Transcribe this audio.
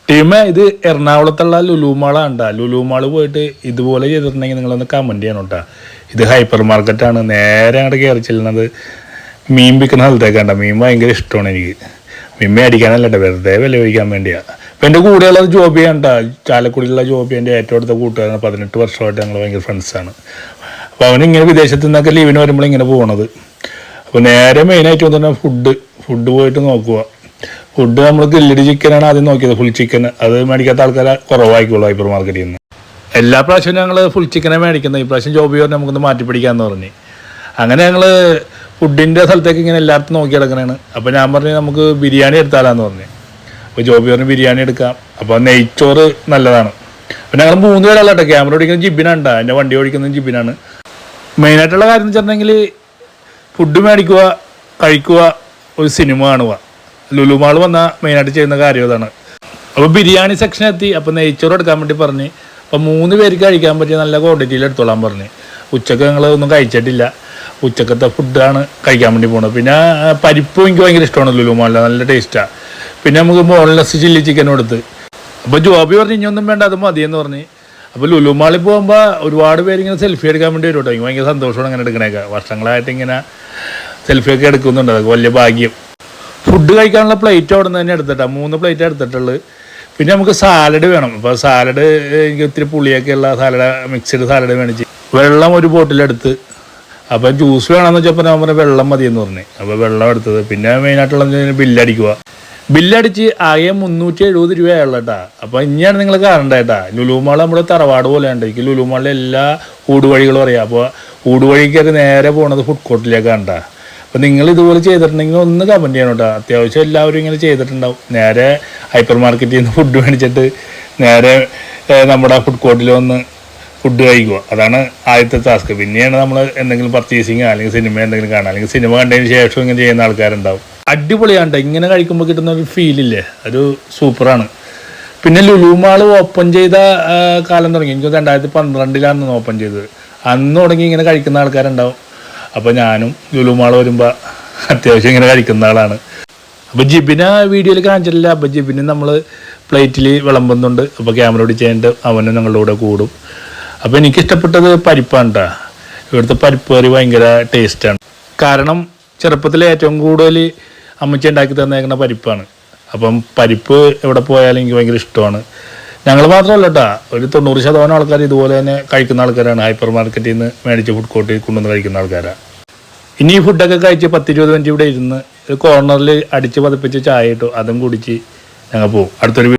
ടീമേ ഇത് എറണാകുളത്തുള്ള ലുലു മാളാണ് കേട്ടോ. ലുലു മാള് പോയിട്ട് ഇതുപോലെ ചെയ്തിട്ടുണ്ടെങ്കിൽ നിങ്ങളൊന്ന് കമൻറ്റ് ചെയ്യണം കേട്ടോ. ഇത് ഹൈപ്പർ മാർക്കറ്റാണ്. നേരെ അങ്ങോട്ട് കയറി ചെല്ലുന്നത് മീൻ വിൽക്കുന്ന സ്ഥലത്തേക്കാണ്ട. മീൻ ഭയങ്കര ഇഷ്ടമാണ് എനിക്ക്. മീൻ മേടിക്കാനല്ല കേട്ടോ, വെറുതെ വില ചോദിക്കാൻ വേണ്ടിയാണ്. അപ്പം എൻ്റെ കൂടെയുള്ള ജോബി കേട്ടോ, ചാലക്കുടിയിലുള്ള ജോബി എൻ്റെ ഏറ്റവും അടുത്ത കൂട്ടുകാരാണ്. 18 വർഷമായിട്ട് ഞങ്ങൾ ഭയങ്കര ഫ്രണ്ട്സാണ്. അപ്പോൾ അവനിങ്ങനെ വിദേശത്തു നിന്നൊക്കെ ലീവിന് വരുമ്പോൾ ഇങ്ങനെ പോകണത്. അപ്പോൾ നേരെ മെയിനായിട്ട് വന്നിട്ട് ഫുഡ് പോയിട്ട് നോക്കുക. ഫുഡ് നമ്മൾ ഗ്രില്ലഡ് ചിക്കനാണ് ആദ്യം നോക്കിയത്, ഫുൾ ചിക്കൻ. അത് മേടിക്കാത്ത ആൾക്കാരെ കുറവായിക്കോളൂ ഹൈപ്പർ മാർക്കറ്റിൽ നിന്ന്. എല്ലാ പ്രാവശ്യവും ഞങ്ങൾ ഫുൾ ചിക്കനെ മേടിക്കുന്നത്. ഈ പ്രാവശ്യം ജോബി പറഞ്ഞ് നമുക്കൊന്ന് മാറ്റി പിടിക്കാമെന്ന് പറഞ്ഞ് അങ്ങനെ ഞങ്ങൾ ഫുഡിൻ്റെ സ്ഥലത്തേക്ക് ഇങ്ങനെ എല്ലായിടത്തും നോക്കി കിടക്കണേണ്. അപ്പോൾ ഞാൻ പറഞ്ഞു നമുക്ക് ബിരിയാണി എടുത്താലാന്ന് പറഞ്ഞു. അപ്പോൾ ജോബി പറഞ്ഞ് ബിരിയാണി എടുക്കാം. അപ്പോൾ നെയ്ച്ചോറ് നല്ലതാണ്. അപ്പോൾ ഞങ്ങൾ 3 പേരല്ല കേട്ടോ. ക്യാമറ ഓടിക്കുന്നത് ജിബിനാണ് കേട്ടോ. എൻ്റെ വണ്ടി ഓടിക്കുന്നത് ജിബിനാണ്. മെയിനായിട്ടുള്ള കാര്യം എന്ന് വെച്ചിട്ടുണ്ടെങ്കിൽ ഫുഡ് മേടിക്കുക, കഴിക്കുക, ഒരു സിനിമ കാണുക. ലുലു മാൾ വന്നാൽ മെയിനായിട്ട് ചെയ്യുന്ന കാര്യം അതാണ്. അപ്പോൾ ബിരിയാണി സെക്ഷൻ എത്തി. അപ്പോൾ നെയ്ച്ചോറ് എടുക്കാൻ വേണ്ടി പറഞ്ഞ്. അപ്പോൾ 3 പേർക്ക് കഴിക്കാൻ പറ്റിയ നല്ല ക്വാണ്ടിറ്റിയിൽ എടുത്തോളാൻ പറഞ്ഞ്. ഉച്ചക്ക് ഞങ്ങൾ ഒന്നും കഴിച്ചിട്ടില്ല. ഉച്ചക്കത്തെ ഫുഡാണ് കഴിക്കാൻ വേണ്ടി പോകുന്നത്. പിന്നെ പരിപ്പ് എനിക്ക് ഭയങ്കര ഇഷ്ടമാണ് ലുലു മാളിൽ, നല്ല ടേസ്റ്റാണ്. പിന്നെ നമുക്ക് ബോൺലെസ് ചില്ലി ചിക്കനും എടുത്ത്. അപ്പോൾ ജോബി പറഞ്ഞ് ഇനിയൊന്നും വേണ്ട, അത് മതിയെന്ന് പറഞ്ഞ്. അപ്പോൾ ലുലു മാളിൽ പോകുമ്പോൾ ഒരുപാട് പേര് ഇങ്ങനെ സെൽഫി എടുക്കാൻ വേണ്ടി വരും കേട്ടോ. എനിക്ക് ഭയങ്കര സന്തോഷമാണ് അങ്ങനെ എടുക്കണേക്കെ. വർഷങ്ങളായിട്ട് ഇങ്ങനെ സെൽഫിയൊക്കെ എടുക്കുന്നുണ്ട്. അതൊക്കെ വലിയ ഭാഗ്യം. ഫുഡ് കഴിക്കാനുള്ള പ്ലേറ്റ് അവിടെ നിന്ന് തന്നെ എടുത്തിട്ടാണ്. 3 പ്ലേറ്റ് എടുത്തിട്ടുള്ളത്. പിന്നെ നമുക്ക് സാലഡ് വേണം. അപ്പോൾ സാലഡ് എനിക്ക് ഒത്തിരി പുളിയൊക്കെയുള്ള സാലഡ്, മിക്സ്ഡ് സാലഡ് മേടിച്ച് വെള്ളം ഒരു ബോട്ടിലെടുത്ത്. അപ്പോൾ ജ്യൂസ് വേണമെന്ന് വെച്ചപ്പോൾ ഞാൻ പറഞ്ഞ വെള്ളം മതിയെന്ന് പറഞ്ഞു. അപ്പോൾ വെള്ളം എടുത്തത്. പിന്നെ മെയിനായിട്ടുള്ള ബില്ലടിക്കുക. ബില്ലടിച്ച് ആകെ 370 രൂപയുള്ള കേട്ടോ. അപ്പോൾ ഇനിയാണ് നിങ്ങൾ കാണണ്ടേട്ടാ. ലുലു മാൾ നമ്മുടെ തറവാട് പോലെ ഉണ്ട്. എനിക്ക് ലുലു മാളിലെ എല്ലാ ഊടുവഴികളും അറിയാം. അപ്പോൾ ഊടുവഴിക്കൊക്കെ നേരെ പോകുന്നത് ഫുഡ് കോർട്ടിലേക്കാണ് കേട്ടോ. അപ്പോൾ നിങ്ങൾ ഇതുപോലെ ചെയ്തിട്ടുണ്ടെങ്കിൽ ഒന്ന് കമൻറ്റ് ചെയ്യണം കേട്ടോ. അത്യാവശ്യം എല്ലാവരും ഇങ്ങനെ ചെയ്തിട്ടുണ്ടാവും. നേരെ ഹൈപ്പർ മാർക്കറ്റിൽ നിന്ന് ഫുഡ് മേടിച്ചിട്ട് നേരെ നമ്മുടെ ഫുഡ് കോർട്ടിൽ വന്ന് ഫുഡ് കഴിക്കുക. അതാണ് ആദ്യത്തെ ടാസ്ക്. പിന്നെയാണ് നമ്മൾ എന്തെങ്കിലും പർച്ചേസിങ് അല്ലെങ്കിൽ സിനിമ എന്തെങ്കിലും കാണാം. അല്ലെങ്കിൽ സിനിമ കണ്ടതിന് ശേഷം ഇങ്ങനെ ചെയ്യുന്ന ആൾക്കാരുണ്ടാവും. അടിപൊളിയാണ്. ഇങ്ങനെ കഴിക്കുമ്പോൾ കിട്ടുന്ന ഒരു ഫീലില്ലേ, ഒരു സൂപ്പറാണ്. പിന്നെ ലുലു മാൾ ഓപ്പൺ ചെയ്ത കാലം തുടങ്ങി. എനിക്ക് 2012 ഓപ്പൺ ചെയ്തത്. അന്ന് തുടങ്ങി ഇങ്ങനെ കഴിക്കുന്ന ആൾക്കാരുണ്ടാവും. അപ്പോൾ ഞാനും ലുലു മാൾ വരുമ്പോൾ അത്യാവശ്യം ഇങ്ങനെ കഴിക്കുന്ന ആളാണ്. അപ്പോൾ ജിബിനെ വീഡിയോയിൽ കാണിച്ചിട്ടില്ല. അപ്പോൾ ജിബിന് നമ്മൾ പ്ലേറ്റിൽ വിളമ്പുന്നുണ്ട്. അപ്പോൾ ക്യാമറ ഓടിച്ചതിൻ്റെ അവനും ഞങ്ങളുടെ കൂടെ കൂടും. അപ്പോൾ എനിക്കിഷ്ടപ്പെട്ടത് പരിപ്പാണ് കേട്ടോ. ഇവിടുത്തെ പരിപ്പ് കറി ഭയങ്കര ടേസ്റ്റാണ്. കാരണം ചെറുപ്പത്തിൽ ഏറ്റവും കൂടുതൽ അമ്മച്ചി ഉണ്ടാക്കി തന്നേക്കുന്ന പരിപ്പാണ്. അപ്പം പരിപ്പ് എവിടെ പോയാലും എനിക്ക് ഭയങ്കര ഇഷ്ടമാണ്. ഞങ്ങൾ മാത്രമല്ല കേട്ടോ, ഒരു 90% ആൾക്കാർ ഇതുപോലെ തന്നെ കഴിക്കുന്ന ആൾക്കാരാണ്. ഹൈപ്പർ മാർക്കറ്റിൽ നിന്ന് മേടിച്ച് ഫുഡ് കോർട്ടിൽ കൊണ്ടുവന്ന് കഴിക്കുന്ന ആൾക്കാരാണ്. ഇനി ഈ ഫുഡൊക്കെ കഴിച്ച് 10-20 മിനിറ്റ് ഇവിടെ ഇരുന്ന് കോർണറിൽ അടിച്ച് പതിപ്പിച്ച് ചായ ഇട്ടു അതും കുടിച്ച് ഞങ്ങൾ പോകും. അടുത്തൊരു